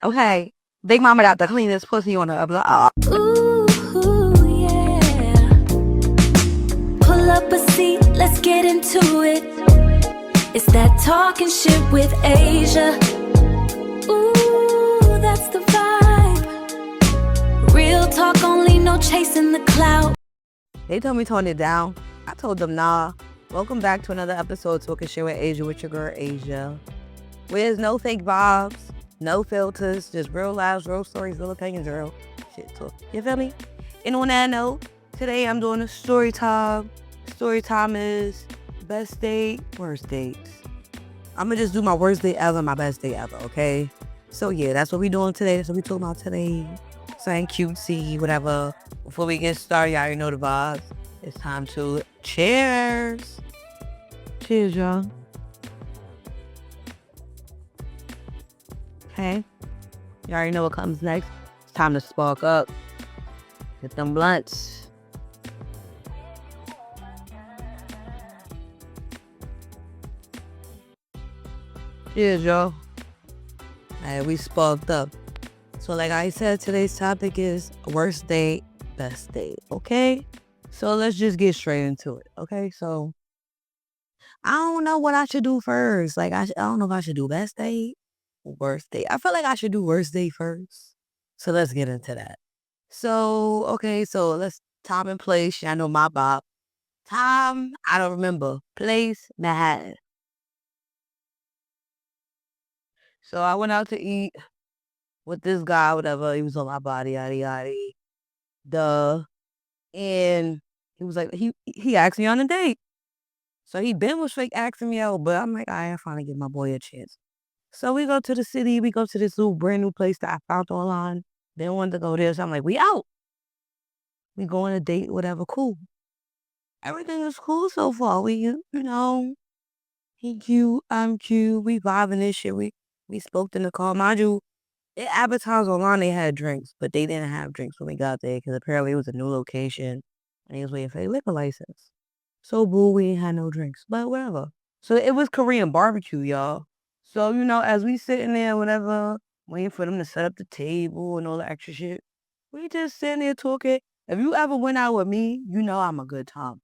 Okay. Big Mama got the cleanest pussy on the block. Ooh, yeah. Pull up a seat, let's get into it. It's that talking shit with Asia. Ooh, that's the vibe. Real talk only, no chasing the clout. They told me tone it down. I told them nah. Welcome back to another episode of Talking Shit with Asia with your girl Asia. Where there's no fake vibes, no filters, just real lives, real stories, real opinions, real shit talk. You feel me? And on that note, today I'm doing a story time. Story time is best date, worst dates. I'm gonna just do my worst date ever, my best date ever, okay? So yeah, that's what we doing today. That's what we talking about today. Something cutesy, whatever. Before we get started, y'all already know the vibes. It's time to cheers. Cheers, y'all. Okay. You already know what comes next. It's time to spark up. Get them blunts. Cheers, y'all. Alright, we sparked up. So like I said, today's topic is worst date, best date, okay? So let's just get straight into it, okay? So I don't know what I should do first. Like I don't know if I should do best date or worst date. I feel like I should do worst date first. So let's get into that. So, okay, so let's time and place. I know my bop. Time, I don't remember. Place, Manhattan. So I went out to eat with this guy, whatever. He was on my body, yada yada. Duh. And he was like, he asked me on a date. So he been was fake asking me out, but I'm like, I finally give my boy a chance. So we go to the city, we go to this little brand new place that I found online. Didn't want to go there. So I'm like, we out. We go on a date, whatever, cool. Everything is cool so far. We, he cute, I'm cute, we vibing this shit. We spoke in the car. Mind you, it advertised online they had drinks, but they didn't have drinks when we got there because apparently it was a new location and he was waiting for a liquor license. So boo, we ain't had no drinks, but whatever. So it was Korean barbecue, y'all. So, as we sitting there, whatever, waiting for them to set up the table and all the extra shit, we just sitting there talking. If you ever went out with me, you know I'm a good time.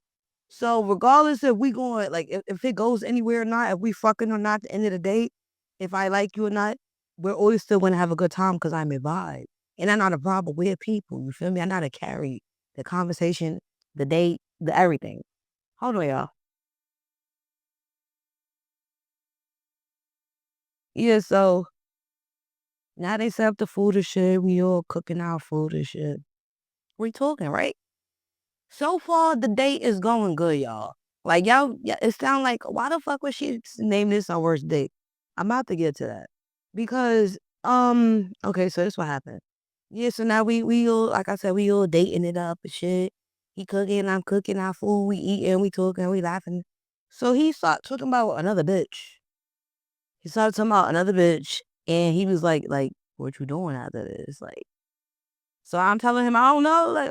So regardless if we going, like, if it goes anywhere or not, if we fucking or not at the end of the day, if I like you or not, we're always still going to have a good time because I'm a vibe. And I'm not a vibe with weird people, you feel me? I'm not a carry the conversation, the date, the everything. Hold on, y'all. Yeah, so now they set up the food and shit. We all cooking our food and shit. We talking, right? So far, the date is going good, y'all. Like, y'all, yeah, it sound like, why the fuck would she name this our worst date? I'm about to get to that. Because, okay, so this what happened. Yeah, so now we all, like I said, we all dating it up and shit. He cooking, I'm cooking our food, we eating, we talking, we laughing. So he started talking about another bitch. He started talking about another bitch, and he was like, what you doing after this? Like, so I'm telling him, I don't know, like,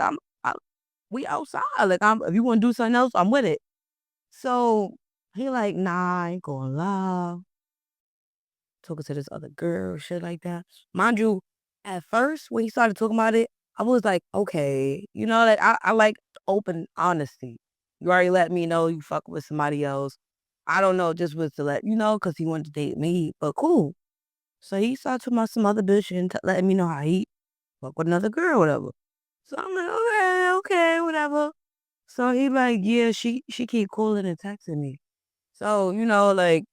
we outside. Like, if you want to do something else, I'm with it. So he like, nah, I ain't gonna lie. Talking to this other girl, shit like that. Mind you, at first when he started talking about it, I was like, okay, like I like open honesty. You already let me know you fuck with somebody else. I don't know, just was to let you know because he wanted to date me, but cool. So he started talking about some other bitch and letting me know how he fuck with another girl, whatever. So I'm like, okay, okay, whatever. So he like, yeah, she keep calling and texting me. So, like,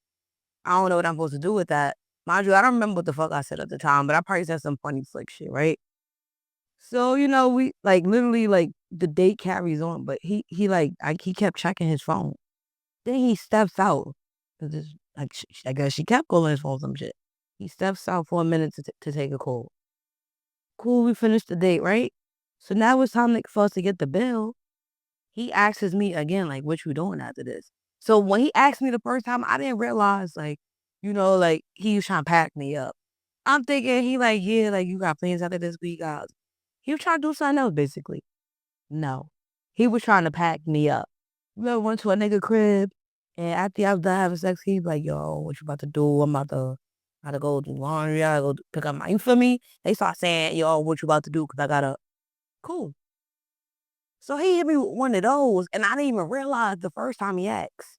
I don't know what I'm supposed to do with that. Mind you, I don't remember what the fuck I said at the time, but I probably said some funny slick shit, right? So, we like literally like the date carries on, but he kept checking his phone. Then he steps out. 'Cause like I guess she kept calling his phone some shit. He steps out for a minute to take a call. Cool, we finished the date, right? So now it's time for us to get the bill. He asks me again, like, what you doing after this? So when he asked me the first time, I didn't realize, like, like he was trying to pack me up. I'm thinking he like, yeah, like you got plans after this week. He was trying to do something else, basically. No. He was trying to pack me up. We ever went to a nigga crib and after I was done having sex, he like, yo, what you about to do? I gotta go do laundry. I gotta go pick up my, you feel me? They start saying, yo, what you about to do? Cause I gotta, cool. So he hit me with one of those, and I didn't even realize the first time he asked.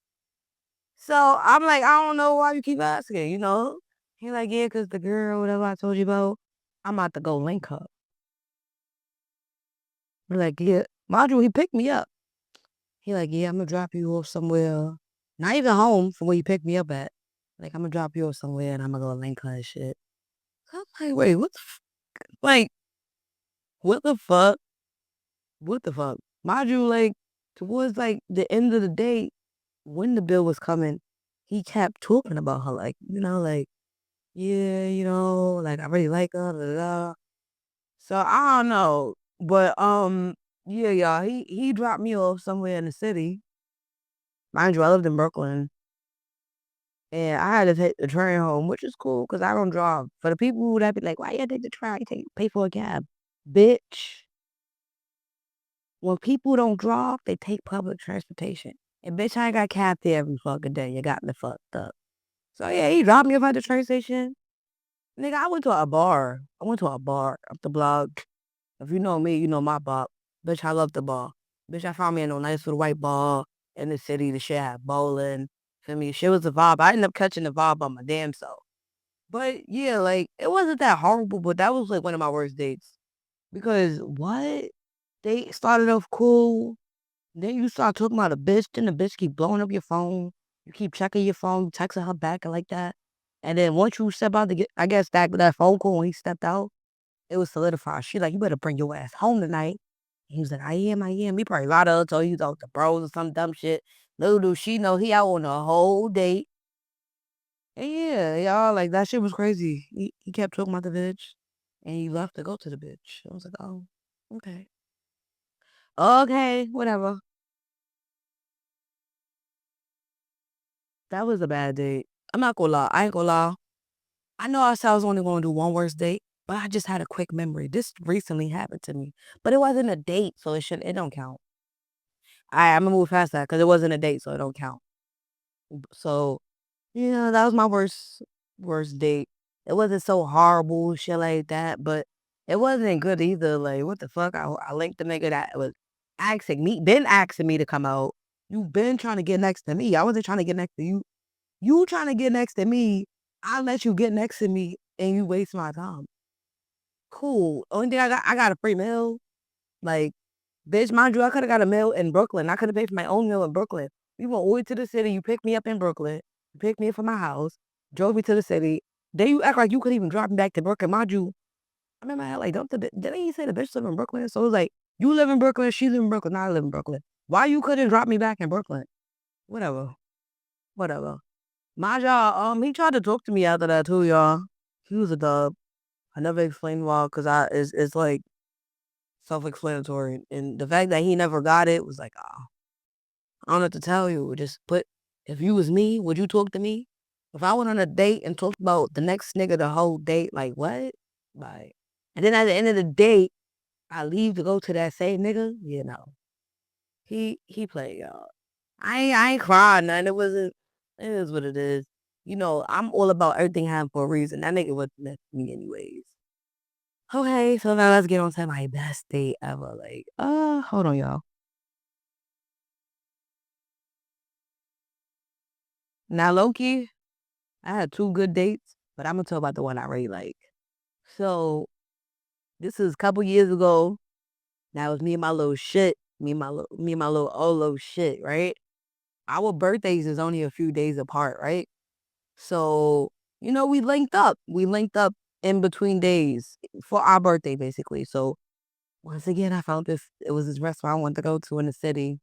So I'm like, I don't know why you keep asking, you know? He like, yeah, cause the girl, whatever I told you about, I'm about to go link her. I'm like, yeah. Mind you, he picked me up. He like, yeah, I'm gonna drop you off somewhere. Not even home from where you picked me up at. Like, I'm gonna drop you off somewhere and I'm gonna go link her and shit. I'm like, wait, what the like, what the fuck? What the fuck? Mind you, like, towards like the end of the day, when the bill was coming, he kept talking about her, like, like, yeah, like I really like her, da, da, da. So I don't know. But yeah, y'all, he dropped me off somewhere in the city. Mind you, I lived in Brooklyn. And I had to take the train home, which is cool because I don't drive. For the people that be like, why you take the train? Pay for a cab. Bitch, when people don't drive, they take public transportation. And bitch, I ain't got cab there every fucking day. You got me fucked up. So yeah, he dropped me off at the train station. Nigga, I went to a bar. I went to a bar up the block. If you know me, you know my bar. Bitch, I love the bar. Bitch, I found me in a nice little white bar in the city. The shit had bowling. Feel me? Shit was a vibe. I ended up catching the vibe by my damn self. But yeah, like it wasn't that horrible, but that was like one of my worst dates. Because what? They started off cool. Then you start talking about a bitch, then the bitch keep blowing up your phone. You keep checking your phone, texting her back and like that. And then once you step out to get, I guess that phone call when he stepped out, it was solidified. She like, you better bring your ass home tonight. He was like, I am, I am. He probably lied to her, told you out the bros or some dumb shit. Little do she know he out on a whole date. And yeah, y'all, like that shit was crazy. He kept talking about the bitch and he left to go to the bitch. I was like, oh, okay. Okay, whatever. That was a bad date. I'm not gonna lie. I ain't gonna lie. I know I said I was only gonna do one worst date, but I just had a quick memory. This recently happened to me. But it wasn't a date, so it don't count. I'm gonna move past that because it wasn't a date, so it don't count. So yeah, that was my worst date. It wasn't so horrible, shit like that, but it wasn't good either. Like, what the fuck? I linked the nigga that was been asking me to come out. You been trying to get next to me. I wasn't trying to get next to you. You trying to get next to me. I let you get next to me and you waste my time. Cool. Only thing I got a free meal. Like, bitch, mind you, I could have got a meal in Brooklyn. I could have paid for my own meal in Brooklyn. We went all the way to the city. You picked me up in Brooklyn. You picked me up from my house. Drove me to the city. Then you act like you could even drop me back to Brooklyn. Mind you, I'm in my head like, don't the bitch, didn't he say the bitch live in Brooklyn? So it was like, you live in Brooklyn, she live in Brooklyn, I live in Brooklyn. Why you couldn't drop me back in Brooklyn? Whatever. Whatever. My y'all, he tried to talk to me after that too, y'all. He was a dub. I never explained why, because it's like self-explanatory. And the fact that he never got it was like, I don't know what to tell you. Just put, if you was me, would you talk to me? If I went on a date and talked about the next nigga the whole date, like what? Like, and then at the end of the date, I leave to go to that same nigga. He played y'all. I ain't crying, nothing. It wasn't. It is what it is. I'm all about everything happening for a reason. That nigga wasn't meant for me anyways. Okay, so now let's get on to my best date ever. Like, hold on, y'all. Now, Loki, I had two good dates, but I'm gonna talk about the one I really like. So this is a couple years ago. That was me and my little shit. Me and my little Olo shit, right? Our birthdays is only a few days apart, right? So, we linked up. We linked up in between days for our birthday, basically. So once again, I found it was this restaurant I wanted to go to in the city.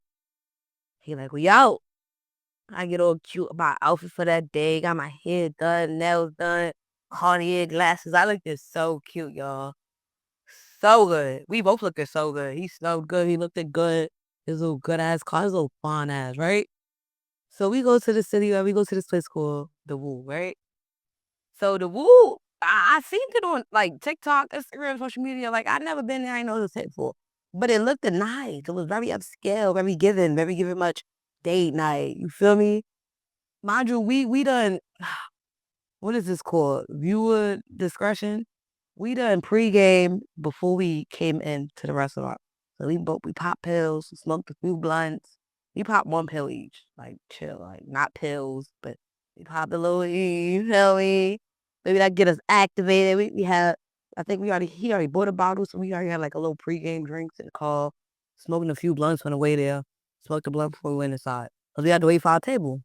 He like, we out. I get all cute about outfit for that day. Got my hair done, nails done, Cartier glasses. I looked so cute, y'all. So good. We both looked so good. He smelled good. He looked good. His little good ass car, his little fine ass, right? So we go to the city, we go to this place called The Woo, right? So The Woo, I seen it on like TikTok, Instagram, social media. Like I never been there. I know this before, but it looked nice. It was very upscale, very giving much date night. You feel me? Mind you, we done what is this called? Viewer discretion. We done pregame before we came into the restaurant. So we pop pills, smoked a few blunts. We pop one pill each, like chill, like not pills, but we pop a little E, you feel me? Maybe that get us activated. We had, I think he already bought a bottle, so we already had like a little pregame drinks in the car, smoking a few blunts on the way there. Smoked a blunt before we went inside. Cause we had to wait for our table.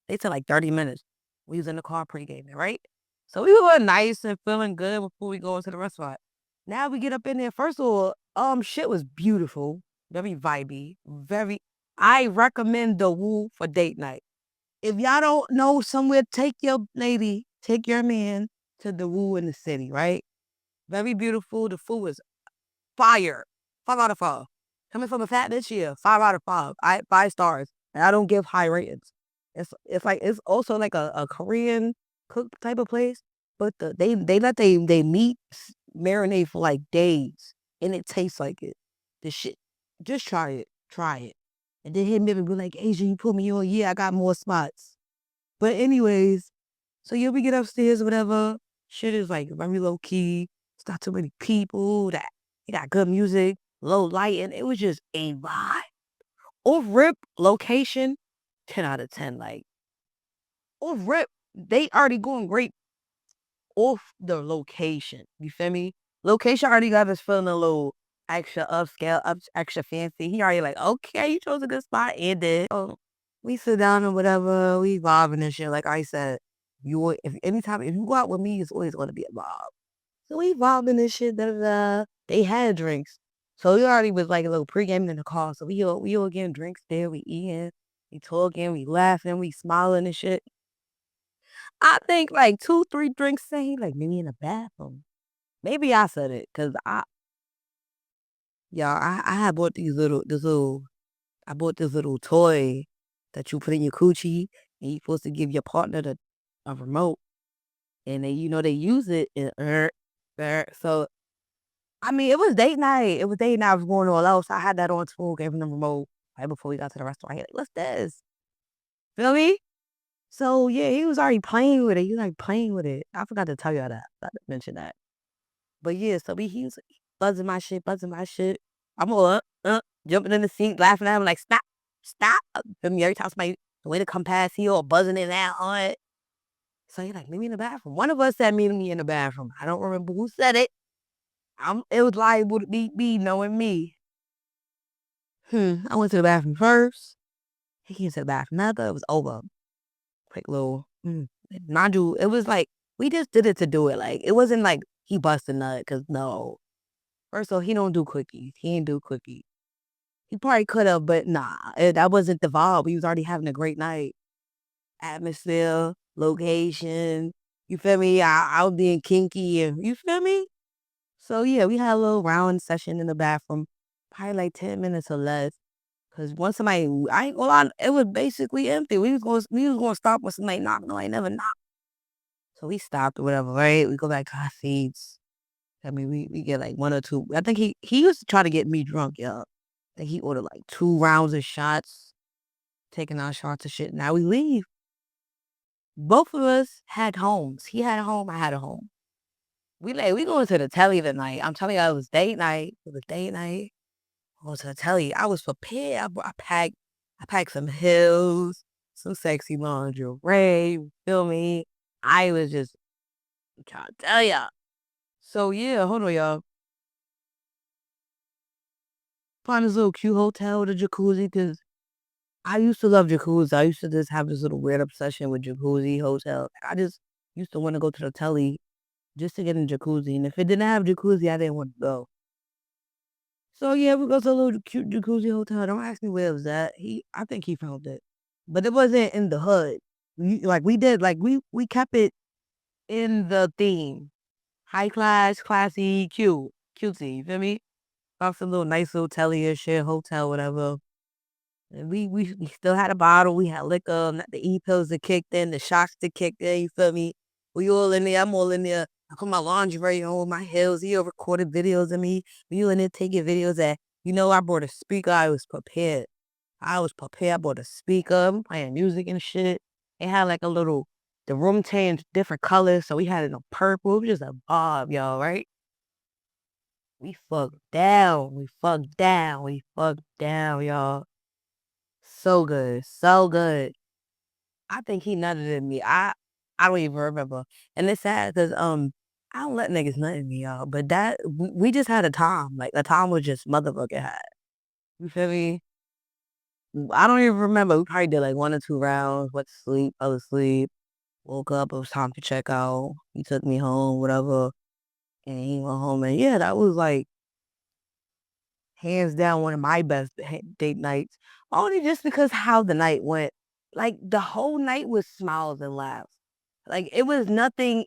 They took like 30 minutes. We was in the car pre-gaming, right? So we were nice and feeling good before we go into the restaurant. Now we get up in there. First of all, shit was beautiful, very vibey, very. I recommend the Woo for date night. If y'all don't know somewhere, take your lady, take your man to the Woo in the city, right? Very beautiful. The food was fire. 5 out of 5. Coming from a fat bitch here, 5 out of 5. 5 stars. And I don't give high ratings. It's also like a Korean cook type of place, but they let they meat marinate for like days, and it tastes like it. The shit, just try it, and then hit me and be like, Asia, you put me on. Yeah, I got more spots. But anyways, so yeah, we get upstairs or whatever. Shit is like very low key. It's not too many people. That it got good music, low light, and it was just a vibe. Off rip location, 10 out of 10. Like off rip, they already going great off the location. You feel me? Location already got us feeling a little extra upscale, extra fancy. He already like, okay, you chose a good spot, and then we sit down or whatever, we vibing and shit. Like I said, if you go out with me, it's always gonna be a vibe. So we vibing and shit. Da, da, da. They had drinks, so we already was like a little pre-gaming in the car. So we all getting drinks there. We eating, we talking, we laughing, we smiling and shit. I think like 2, 3 drinks in, he like maybe in the bathroom. Maybe I said it because I had bought I bought this little toy that you put in your coochie, and you supposed to give your partner a remote, and they use it and so I mean it was date night. It was date night. I was going all else. I had that on too. Gave him the remote right before we got to the restaurant. He like, what's this? Feel me? So yeah, he was already playing with it. He was like playing with it. I forgot to tell you all that. I forgot to mention that. But yeah, so he was buzzing my shit, buzzing my shit. I'm all jumping in the seat, laughing at him like, stop, stop. Feel me? Every time somebody, the way to come past, he all buzzing in that on it. So he like, meet me in the bathroom. One of us said, meet me in the bathroom. I don't remember who said it. It was liable to be me, knowing me. I went to the bathroom first. He came to the bathroom after. It was over. Quick little, mind you, it was like, we just did it to do it. Like, it wasn't like he busted nut, because no. First of all, he don't do quickies. He ain't do quickies. He probably could have, but nah, that wasn't the vibe. We was already having a great night. Atmosphere, location. You feel me? I was being kinky, and you feel me? So yeah, we had a little round session in the bathroom, probably like 10 minutes or less. Cause once somebody, I ain't gonna lie, it was basically empty. We was gonna stop when somebody knocked. No, I never knocked. So we stopped or whatever, right? We go back to our seats. I mean, we get like 1 or 2. I think he used to try to get me drunk, y'all. I think he ordered like 2 rounds of shots, taking our shots and shit. Now we leave. Both of us had homes. He had a home, I had a home. We going to the telly tonight. I'm telling you, it was date night. It was date night. Going to the telly. I was prepared. I packed some heels, some sexy lingerie. You feel me? I was just I'm trying to tell y'all. So yeah, hold on, y'all. Find this little cute hotel with a jacuzzi, because I used to love jacuzzi. I used to just have this little weird obsession with jacuzzi hotel. I just used to want to go to the telly just to get in jacuzzi. And if it didn't have jacuzzi, I didn't want to go. So yeah, we go to a little cute jacuzzi hotel. Don't ask me where it was at. I think he found it, but it wasn't in the hood. We kept it in the theme: high class, classy, cute, cutesy. You feel me? Found some little nice little telly or shit hotel, whatever. And we still had a bottle. We had liquor. The e-pills that kicked in. The shots that kicked in. You feel me? We all in there. I'm all in there. I put my lingerie on with my heels. He all recorded videos of me. We all in there taking videos at, I brought a speaker. I was prepared. I was prepared. I brought a speaker. I'm playing music and shit. It had like a little The room changed different colors, so we had it in purple. It was just a vibe, y'all, right? We fucked down. We fucked down. We fucked down, y'all. So good. So good. I think he nutted in me. I don't even remember. And it's sad because I don't let niggas nut in me, y'all. But we just had a time. Like the time was just motherfucking hot. You feel me? I don't even remember. We probably did like 1 or 2 rounds, went to sleep, fell asleep, woke up, it was time to check out. He took me home, whatever. And he went home. And yeah, that was like hands down one of my best date nights. Only just because how the night went. Like the whole night was smiles and laughs. Like it was nothing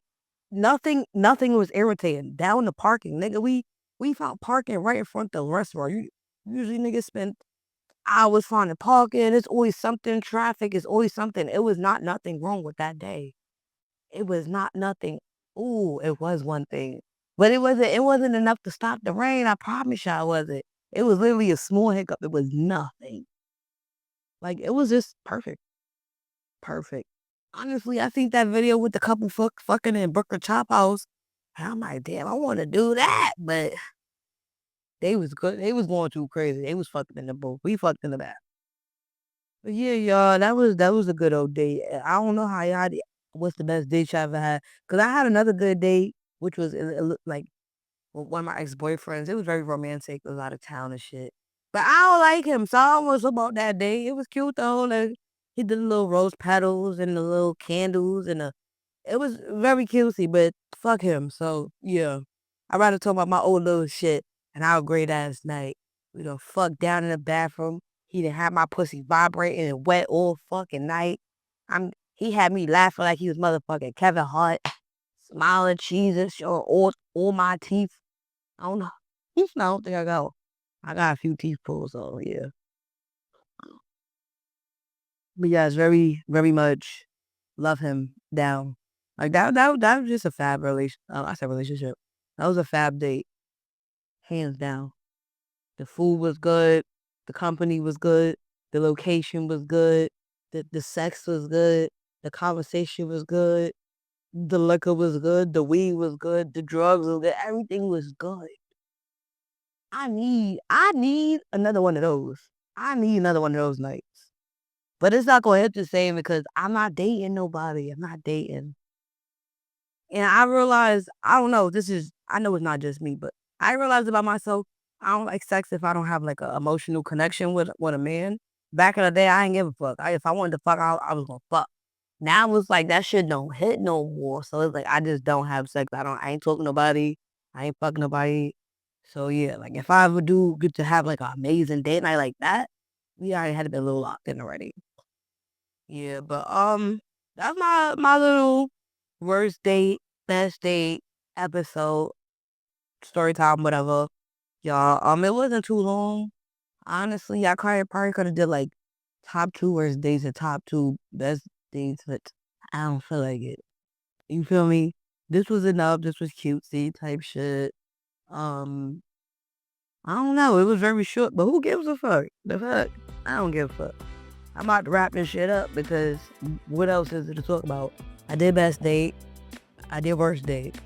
was irritating. Down the parking, nigga, we found parking right in front of the restaurant. Usually niggas spend hours finding parking. It's always something, traffic is always something. It was not nothing wrong with that day. It was not nothing. Ooh, it was one thing. But it wasn't enough to stop the rain. I promise y'all it wasn't. It was literally a small hiccup. It was nothing. Like it was just perfect. Perfect. Honestly, I think that video with the couple fucking in Brooklyn Chop House. I'm like, damn, I want to do that. But they was good. They was going too crazy. They was fucking in the boat. We fucked in the back. But yeah, y'all, that was a good old date. I don't know how y'all did. What's the best date y'all ever had? Cause I had another good date, which was like with one of my ex-boyfriends. It was very romantic. It was out of town and shit. But I don't like him, so I almost about that day. It was cute though. Like he did the little rose petals and the little candles and it was very cutesy, but fuck him. So yeah. I'd rather talk about my old little shit and our great ass night. We done fuck down in the bathroom. He done had my pussy vibrating and wet all fucking night. He had me laughing like he was motherfucking Kevin Hart, smiling, cheesing, showing all my teeth. I don't know. I don't think I got. I got a few teeth pulled, so yeah. But yeah, it's very, very much love him down. Like that was just a fab relation. I said relationship. That was a fab date, hands down. The food was good, the company was good, the location was good, the sex was good, the conversation was good, the liquor was good, the weed was good, the drugs was good, everything was good. I need another one of those. I need another one of those nights. But it's not gonna hit the same because I'm not dating nobody. I'm not dating. And I realized, I don't know, I know it's not just me, but I realized about myself, I don't like sex if I don't have like an emotional connection with a man. Back in the day, I didn't give a fuck. If I wanted to fuck, I was gonna fuck. Now it's like that shit don't hit no more. So it's like I just don't have sex. I ain't talking to nobody. I ain't fucking nobody. So yeah, like if I ever do get to have like an amazing date night like that, we already had to be a little locked in already. Yeah, but that's my little worst date, best date episode, story time, whatever. Y'all, it wasn't too long. Honestly, I probably could have did like top 2 worst dates and top 2 best dates, but I don't feel like it. You feel me? This was enough. This was cutesy type shit. Um, I don't know. It was very short, but who gives a fuck? The fuck? I don't give a fuck. I'm about to wrap this shit up because what else is there to talk about? I did best date. I did worst date.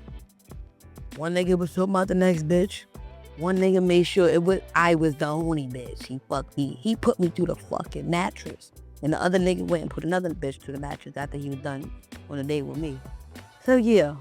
One nigga was talking about the next bitch. One nigga made sure I was the only bitch. He fucked me. He put me through the fucking mattress. And the other nigga went and put another bitch through the mattress after he was done on a date with me. So yeah.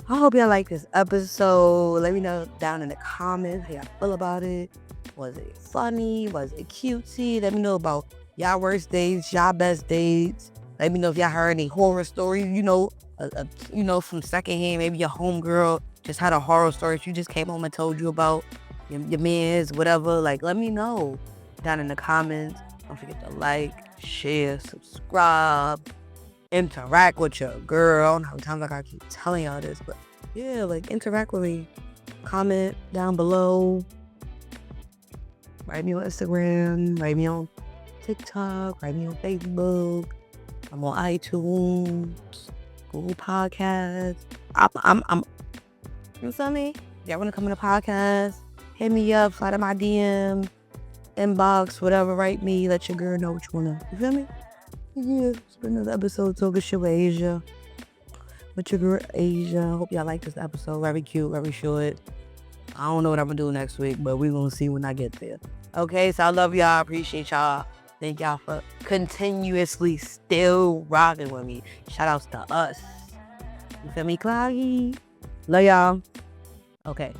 I hope y'all like this episode. Let me know down in the comments how y'all feel about it. Was it funny? Was it cutesy? Let me know about y'all worst dates, y'all best dates. Let me know if y'all heard any horror stories, from secondhand. Maybe your homegirl just had a horror story she just came home and told you about. Your man's, whatever. Like, let me know down in the comments. Don't forget to like, share, subscribe, interact with your girl. I don't know how many times I gotta keep telling y'all this, but yeah, like interact with me. Comment down below. Write me on Instagram. Write me on TikTok. Write me on Facebook. I'm on iTunes, Google Podcasts. You feel me? Y'all wanna come in the podcast? Hit me up, slide in my DM, inbox, whatever. Write me. Let your girl know what you wanna. You feel me? Yeah, it's been another episode talking shit with Asia. With your girl Asia. Hope y'all like this episode. Very cute, very short. I don't know what I'm gonna do next week, but we're gonna see when I get there. Okay, so I love y'all. Appreciate y'all. Thank y'all for continuously still rocking with me. Shout outs to us. You feel me, Cloggy? Love y'all. Okay.